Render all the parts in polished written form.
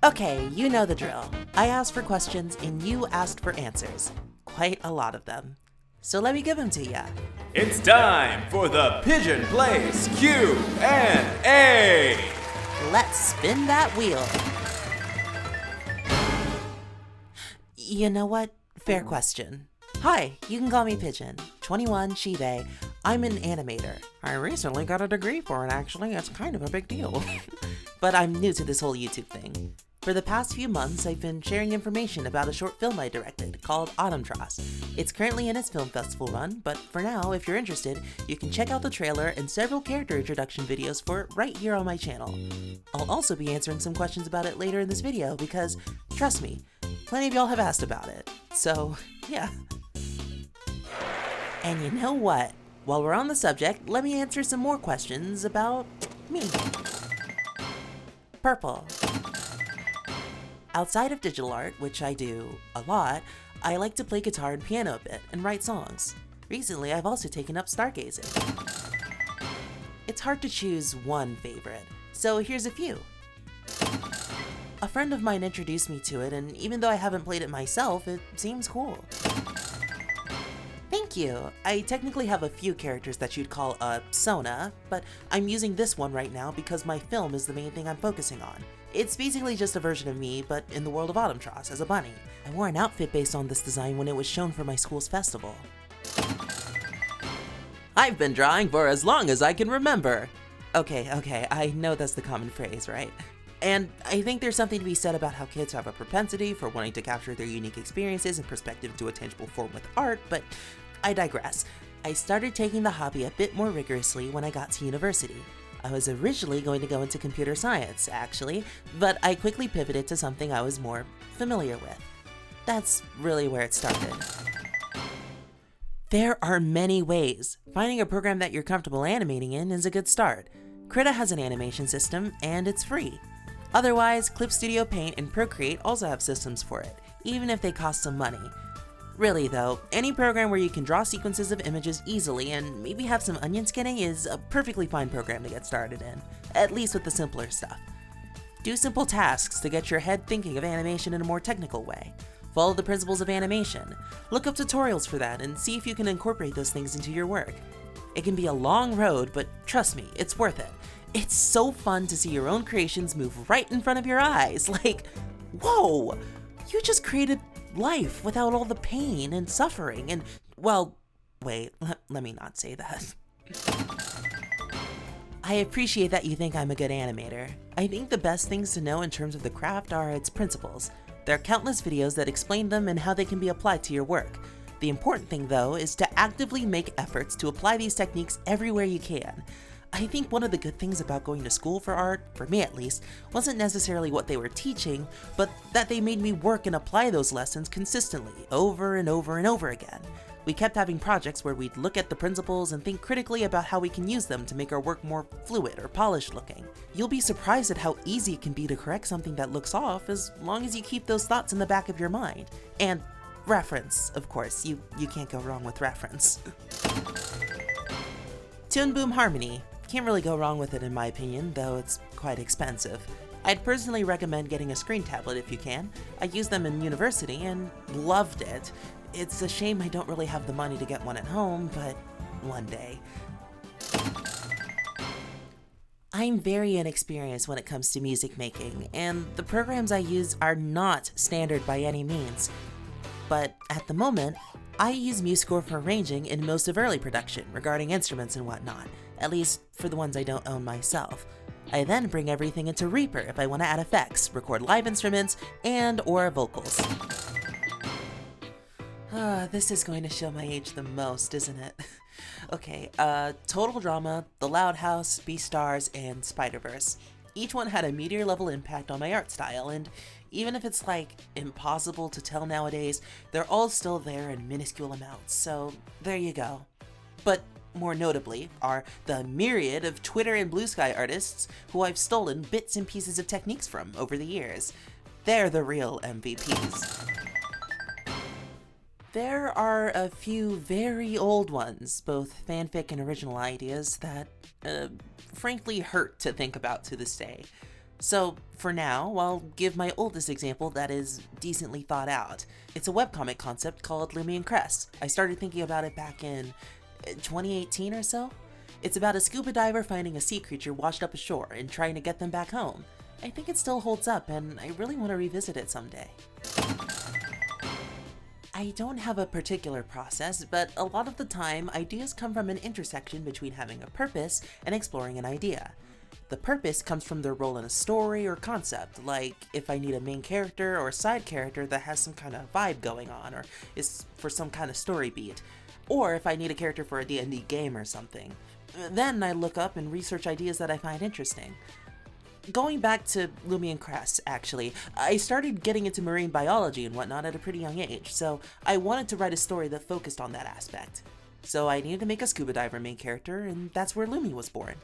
Okay, you know the drill. I asked for questions and you asked for answers. Quite a lot of them. So let me give them to ya. It's time for the Pigeon Place Q&A! Let's spin that wheel. You know what? Fair question. Hi, you can call me Pigeon. 21, she, they. I'm an animator. I recently got a degree for it, actually. It's kind of a big deal. But I'm new to this whole YouTube thing. For the past few months, I've been sharing information about a short film I directed called AuTUMNTROSS. It's currently in its film festival run, but for now, if you're interested, you can check out the trailer and several character introduction videos for it right here on my channel. I'll also be answering some questions about it later in this video because, trust me, plenty of y'all have asked about it. So, yeah. And you know what? While we're on the subject, let me answer some more questions about me. Purple. Outside of digital art, which I do a lot, I like to play guitar and piano a bit and write songs. Recently, I've also taken up stargazing. It's hard to choose one favorite, so here's a few. A friend of mine introduced me to it, and even though I haven't played it myself, it seems cool. Thank you. I technically have a few characters that you'd call a persona, but I'm using this one right now because my film is the main thing I'm focusing on. It's basically just a version of me, but in the world of AuTUMNTROSS as a bunny. I wore an outfit based on this design when it was shown for my school's festival. I've been drawing for as long as I can remember. Okay, I know that's the common phrase, right? And I think there's something to be said about how kids have a propensity for wanting to capture their unique experiences and perspective into a tangible form with art, but I digress. I started taking the hobby a bit more rigorously when I got to university. I was originally going to go into computer science, actually, but I quickly pivoted to something I was more familiar with. That's really where it started. There are many ways. Finding a program that you're comfortable animating in is a good start. Krita has an animation system, and it's free. Otherwise, Clip Studio Paint and Procreate also have systems for it, even if they cost some money. Really though, any program where you can draw sequences of images easily and maybe have some onion skinning is a perfectly fine program to get started in, at least with the simpler stuff. Do simple tasks to get your head thinking of animation in a more technical way. Follow the principles of animation. Look up tutorials for that and see if you can incorporate those things into your work. It can be a long road, but trust me, it's worth it. It's so fun to see your own creations move right in front of your eyes. Like, whoa, you just created life without all the pain and suffering and, well, wait, let me not say that. I appreciate that you think I'm a good animator. I think the best things to know in terms of the craft are its principles. There are countless videos that explain them and how they can be applied to your work. The important thing, though, is to actively make efforts to apply these techniques everywhere you can. I think one of the good things about going to school for art, for me at least, wasn't necessarily what they were teaching, but that they made me work and apply those lessons consistently, over and over and over again. We kept having projects where we'd look at the principles and think critically about how we can use them to make our work more fluid or polished looking. You'll be surprised at how easy it can be to correct something that looks off as long as you keep those thoughts in the back of your mind. And reference, of course, you can't go wrong with reference. Toon Boom Harmony. Can't really go wrong with it in my opinion, though it's quite expensive. I'd personally recommend getting a screen tablet if you can. I used them in university and loved it. It's a shame I don't really have the money to get one at home, but one day. I'm very inexperienced when it comes to music making, and the programs I use are not standard by any means. But at the moment, I use MuseScore for arranging in most of early production regarding instruments and whatnot, at least for the ones I don't own myself. I then bring everything into Reaper if I want to add effects, record live instruments, and or vocals. This is going to show my age the most, isn't it? Okay, Total Drama, The Loud House, Beastars, and Spider-Verse. Each one had a meteor level impact on my art style, and even if it's like impossible to tell nowadays, they're all still there in minuscule amounts, so there you go. But more notably are the myriad of Twitter and Blue Sky artists who I've stolen bits and pieces of techniques from over the years. They're the real MVPs. There are a few very old ones, both fanfic and original ideas, that frankly hurt to think about to this day. So for now, I'll give my oldest example that is decently thought out. It's a webcomic concept called PIDGINPLACE QnA. I started thinking about it back in 2018 or so. It's about a scuba diver finding a sea creature washed up ashore and trying to get them back home. I think it still holds up, and I really want to revisit it someday. I don't have a particular process, but a lot of the time, ideas come from an intersection between having a purpose and exploring an idea. The purpose comes from their role in a story or concept, like if I need a main character or a side character that has some kind of vibe going on, or is for some kind of story beat, or if I need a character for a D&D game or something. Then I look up and research ideas that I find interesting. Going back to PIDGINPLACE, actually, I started getting into marine biology and whatnot at a pretty young age, so I wanted to write a story that focused on that aspect. So I needed to make a scuba diver main character, and that's where Lumi was born.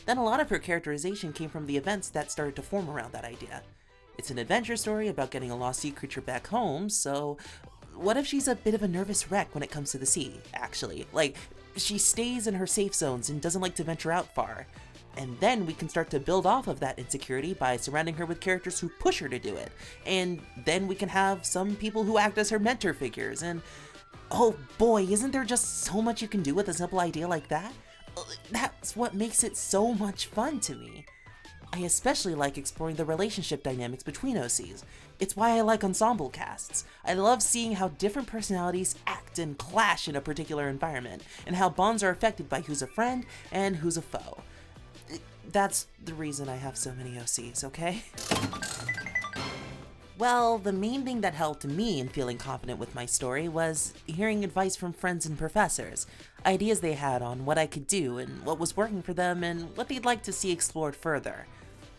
Then a lot of her characterization came from the events that started to form around that idea. It's an adventure story about getting a lost sea creature back home, so what if she's a bit of a nervous wreck when it comes to the sea, actually? Like, she stays in her safe zones and doesn't like to venture out far. And then we can start to build off of that insecurity by surrounding her with characters who push her to do it. And then we can have some people who act as her mentor figures, and oh boy, isn't there just so much you can do with a simple idea like that? That's what makes it so much fun to me. I especially like exploring the relationship dynamics between OCs. It's why I like ensemble casts. I love seeing how different personalities act and clash in a particular environment, and how bonds are affected by who's a friend and who's a foe. That's the reason I have so many OCs, okay? Well, the main thing that helped me in feeling confident with my story was hearing advice from friends and professors, ideas they had on what I could do and what was working for them and what they'd like to see explored further.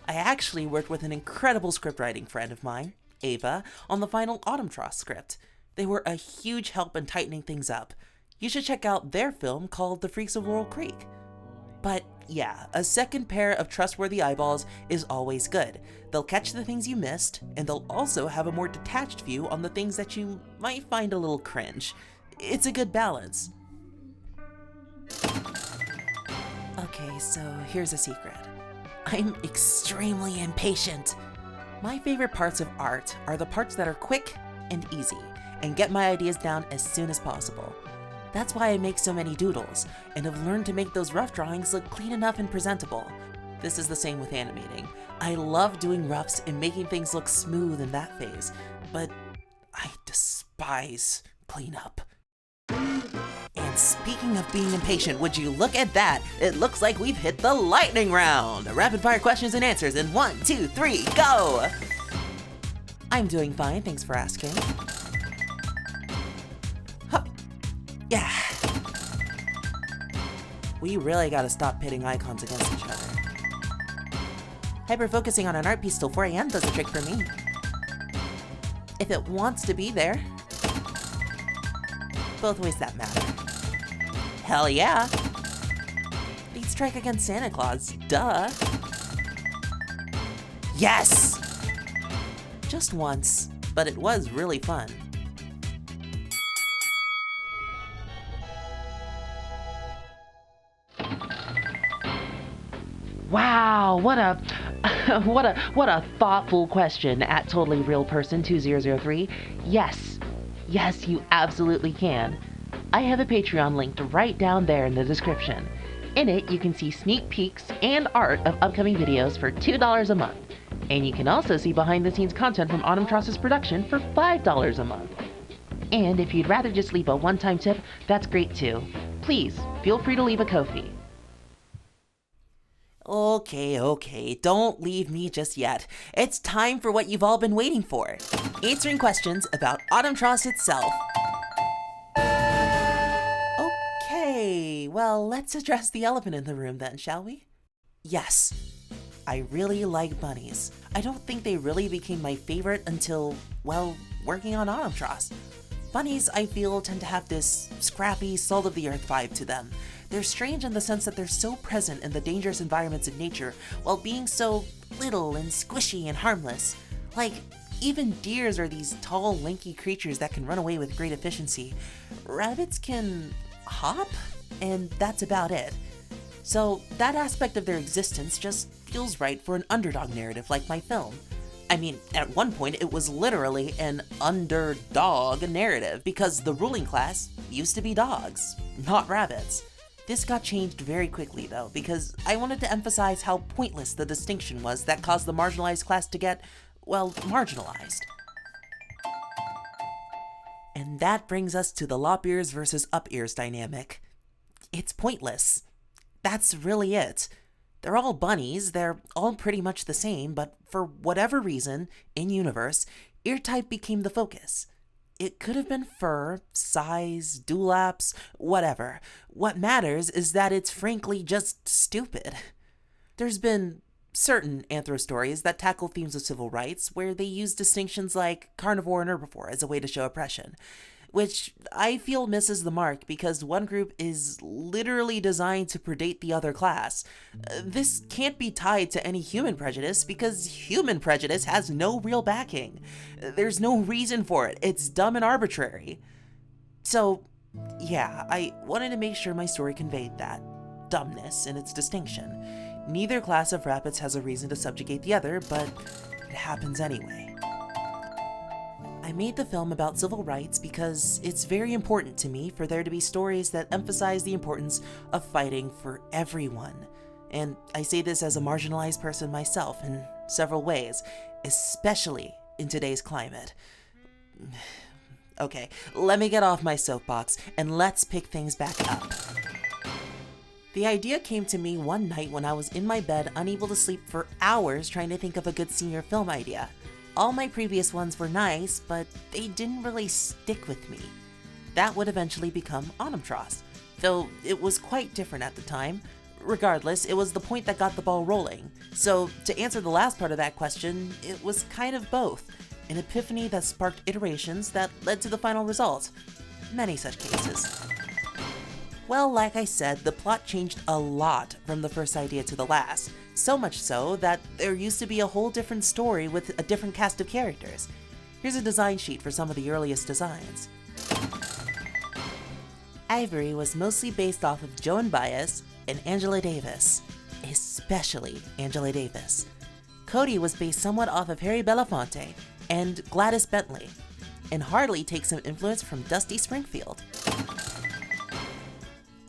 I actually worked with an incredible scriptwriting friend of mine, Ava, on the final AuTUMNTROSS script. They were a huge help in tightening things up. You should check out their film called The Freaks of Laurel Creek. But yeah, a second pair of trustworthy eyeballs is always good. They'll catch the things you missed, and they'll also have a more detached view on the things that you might find a little cringe. It's a good balance. Okay, so here's a secret. I'm extremely impatient. My favorite parts of art are the parts that are quick and easy, and get my ideas down as soon as possible. That's why I make so many doodles, and have learned to make those rough drawings look clean enough and presentable. This is the same with animating. I love doing roughs and making things look smooth in that phase, but I despise cleanup. And speaking of being impatient, would you look at that? It looks like we've hit the lightning round! Rapid fire questions and answers in 1, 2, 3, go! I'm doing fine, thanks for asking. Yeah. We really gotta stop pitting icons against each other. Hyper-focusing on an art piece till 4 AM does the trick for me. If it wants to be there. Both ways that matter. Hell yeah! Lead strike against Santa Claus, duh! Yes! Just once, but it was really fun. Wow, what a thoughtful question at Totally Real Person 2003. Yes, you absolutely can. I have a Patreon linked right down there in the description. In it, you can see sneak peeks and art of upcoming videos for $2 a month. And you can also see behind the scenes content from AuTUMNTROSS' production for $5 a month. And if you'd rather just leave a one-time tip, that's great too. Please, feel free to leave a Ko-fi. Okay, don't leave me just yet. It's time for what you've all been waiting for. Answering questions about AuTUMNTROSS itself. Okay, well, let's address the elephant in the room then, shall we? Yes, I really like bunnies. I don't think they really became my favorite until, well, working on AuTUMNTROSS. Bunnies, I feel, tend to have this scrappy, salt-of-the-earth vibe to them. They're strange in the sense that they're so present in the dangerous environments of nature while being so little and squishy and harmless. Like, even deers are these tall, lanky creatures that can run away with great efficiency. Rabbits can hop, and that's about it. So that aspect of their existence just feels right for an underdog narrative like my film. I mean, at one point it was literally an underdog narrative because the ruling class used to be dogs, not rabbits. This got changed very quickly though, because I wanted to emphasize how pointless the distinction was that caused the marginalized class to get, well, marginalized. And that brings us to the lop ears versus up ears dynamic. It's pointless. That's really it. They're all bunnies, they're all pretty much the same, but for whatever reason, in universe, ear type became the focus. It could have been fur, size, dewlaps, whatever. What matters is that it's frankly just stupid. There's been certain anthro stories that tackle themes of civil rights where they use distinctions like carnivore and herbivore as a way to show oppression, which I feel misses the mark because one group is literally designed to predate the other class. This can't be tied to any human prejudice because human prejudice has no real backing. There's no reason for it. It's dumb and arbitrary. So, yeah, I wanted to make sure my story conveyed that dumbness in its distinction. Neither class of rabbits has a reason to subjugate the other, but it happens anyway. I made the film about civil rights because it's very important to me for there to be stories that emphasize the importance of fighting for everyone. And I say this as a marginalized person myself in several ways, especially in today's climate. Okay, let me get off my soapbox and let's pick things back up. The idea came to me one night when I was in my bed unable to sleep for hours trying to think of a good senior film idea. All my previous ones were nice, but they didn't really stick with me. That would eventually become AuTUMNTROSS, though it was quite different at the time. Regardless, it was the point that got the ball rolling. So, to answer the last part of that question, it was kind of both. An epiphany that sparked iterations that led to the final result. Many such cases. Well, like I said, the plot changed a lot from the first idea to the last. So much so that there used to be a whole different story with a different cast of characters. Here's a design sheet for some of the earliest designs. Ivory was mostly based off of Joan Baez and Angela Davis, especially Angela Davis. Cody was based somewhat off of Harry Belafonte and Gladys Bentley, and Harley takes some influence from Dusty Springfield.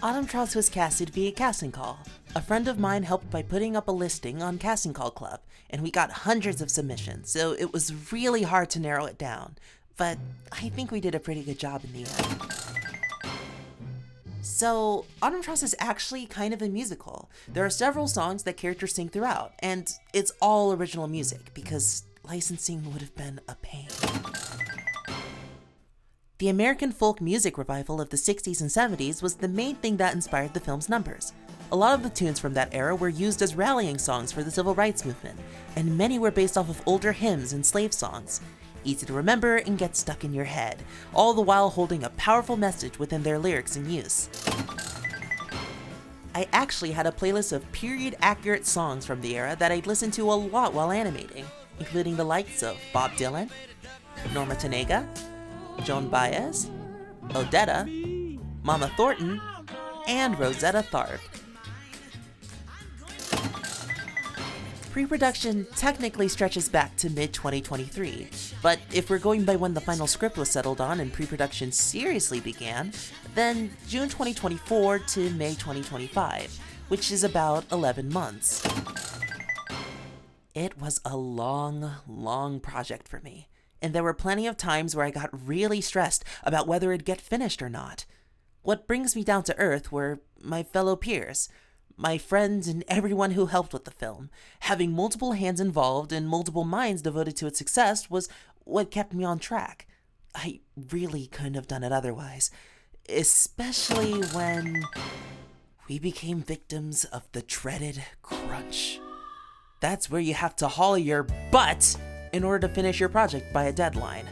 AuTUMNTROSS was casted via casting call. A friend of mine helped by putting up a listing on Casting Call Club, and we got hundreds of submissions, so it was really hard to narrow it down. But I think we did a pretty good job in the end. So, AuTUMNTROSS is actually kind of a musical. There are several songs that characters sing throughout, and it's all original music, because licensing would have been a pain. The American folk music revival of the 60s and 70s was the main thing that inspired the film's numbers. A lot of the tunes from that era were used as rallying songs for the civil rights movement, and many were based off of older hymns and slave songs. Easy to remember and get stuck in your head, all the while holding a powerful message within their lyrics and use. I actually had a playlist of period-accurate songs from the era that I'd listened to a lot while animating, including the likes of Bob Dylan, Norma Tanega, Joan Baez, Odetta, Mama Thornton, and Rosetta Tharpe. Pre-production technically stretches back to mid-2023, but if we're going by when the final script was settled on and pre-production seriously began, then June 2024 to May 2025, which is about 11 months. It was a long project for me, and there were plenty of times where I got really stressed about whether it'd get finished or not. What brings me down to earth were my fellow peers, my friends, and everyone who helped with the film. Having multiple hands involved and multiple minds devoted to its success was what kept me on track. I really couldn't have done it otherwise, especially when we became victims of the dreaded crunch. That's where you have to haul your butt in order to finish your project by a deadline.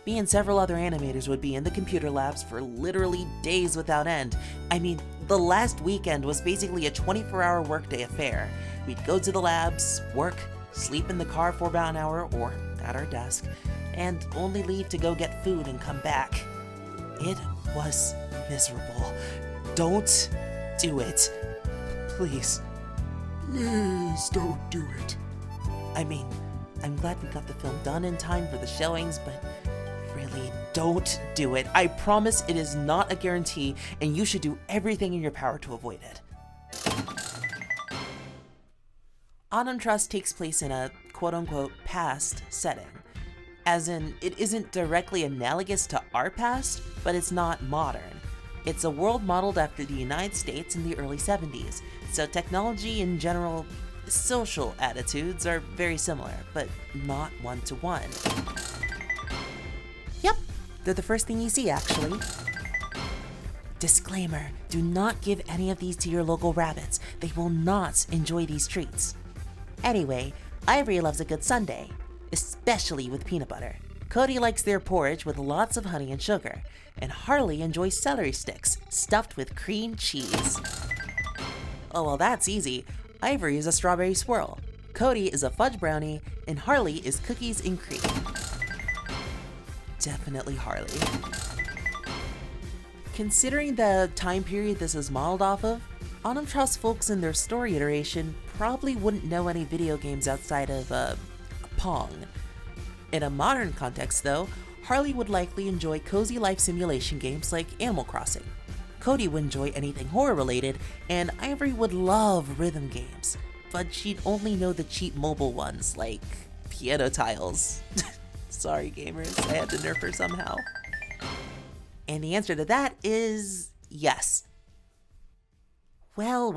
Me and several other animators would be in the computer labs for literally days without end. I mean, the last weekend was basically a 24-hour workday affair. We'd go to the labs, work, sleep in the car for about an hour or at our desk, and only leave to go get food and come back. It was miserable. Don't do it. Please. Please don't do it. I mean, I'm glad we got the film done in time for the showings, but really, don't do it. I promise it is not a guarantee, and you should do everything in your power to avoid it. AuTUMNTROSS takes place in a quote-unquote past setting. As in, it isn't directly analogous to our past, but it's not modern. It's a world modeled after the United States in the early 70s, so technology and general social attitudes are very similar, but not one-to-one. Yep, they're the first thing you see, actually. Disclaimer, do not give any of these to your local rabbits. They will not enjoy these treats. Anyway, Ivory loves a good sundae, especially with peanut butter. Cody likes their porridge with lots of honey and sugar, and Harley enjoys celery sticks stuffed with cream cheese. Oh, well, that's easy. Ivory is a strawberry swirl, Cody is a fudge brownie, and Harley is cookies and cream. Definitely Harley. Considering the time period this is modeled off of, AuTUMNTROSS folks in their story iteration probably wouldn't know any video games outside of, Pong. In a modern context though, Harley would likely enjoy cozy life simulation games like Animal Crossing. Cody would enjoy anything horror related, and Ivory would love rhythm games, but she'd only know the cheap mobile ones like Piano Tiles. Sorry gamers, I had to nerf her somehow. And the answer to that is yes. Well,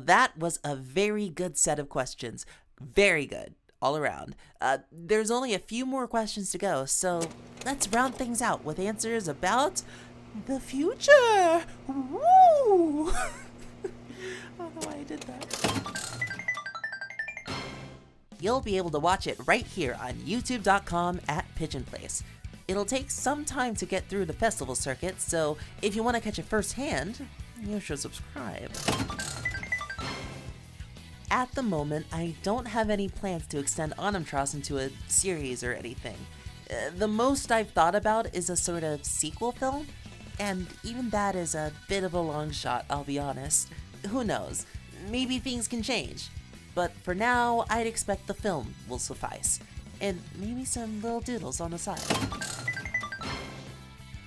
that was a very good set of questions. Very good, all around. There's only a few more questions to go, so let's round things out with answers about the future. Woo! I don't know why I did that. You'll be able to watch it right here on youtube.com/PIDGINPLACE. It'll take some time to get through the festival circuit, so if you want to catch it firsthand, you should subscribe. At the moment, I don't have any plans to extend AuTUMNTROSS into a series or anything. The most I've thought about is a sort of sequel film, and even that is a bit of a long shot, I'll be honest. Who knows? Maybe things can change. But for now, I'd expect the film will suffice, and maybe some little doodles on the side.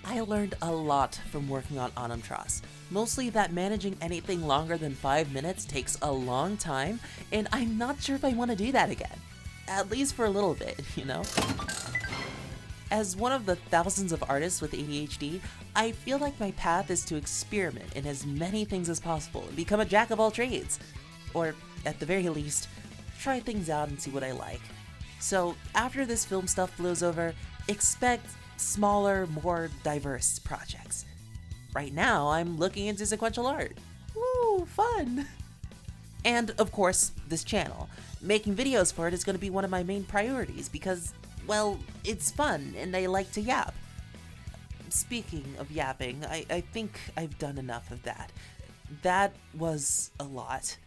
I learned a lot from working on AuTUMNTROSS. Mostly that managing anything longer than 5 minutes takes a long time, and I'm not sure if I want to do that again. At least for a little bit, you know? As one of the thousands of artists with ADHD, I feel like my path is to experiment in as many things as possible and become a jack of all trades. Or, at the very least, try things out and see what I like. So, after this film stuff blows over, expect smaller, more diverse projects. Right now, I'm looking into sequential art. Woo, fun! And, of course, this channel. Making videos for it is going to be one of my main priorities because, well, it's fun and I like to yap. Speaking of yapping, I think I've done enough of that. That was a lot.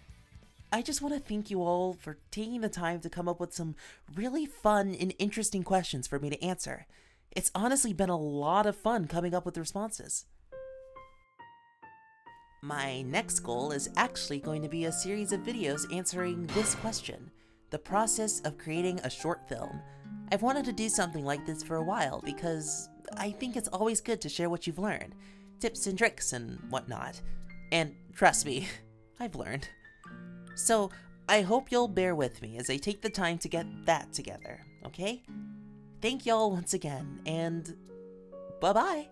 I just want to thank you all for taking the time to come up with some really fun and interesting questions for me to answer. It's honestly been a lot of fun coming up with responses. My next goal is actually going to be a series of videos answering this question, the process of creating a short film. I've wanted to do something like this for a while because I think it's always good to share what you've learned, tips and tricks and whatnot. And trust me, I've learned. So I hope you'll bear with me as I take the time to get that together, okay? Thank y'all once again, and bye-bye!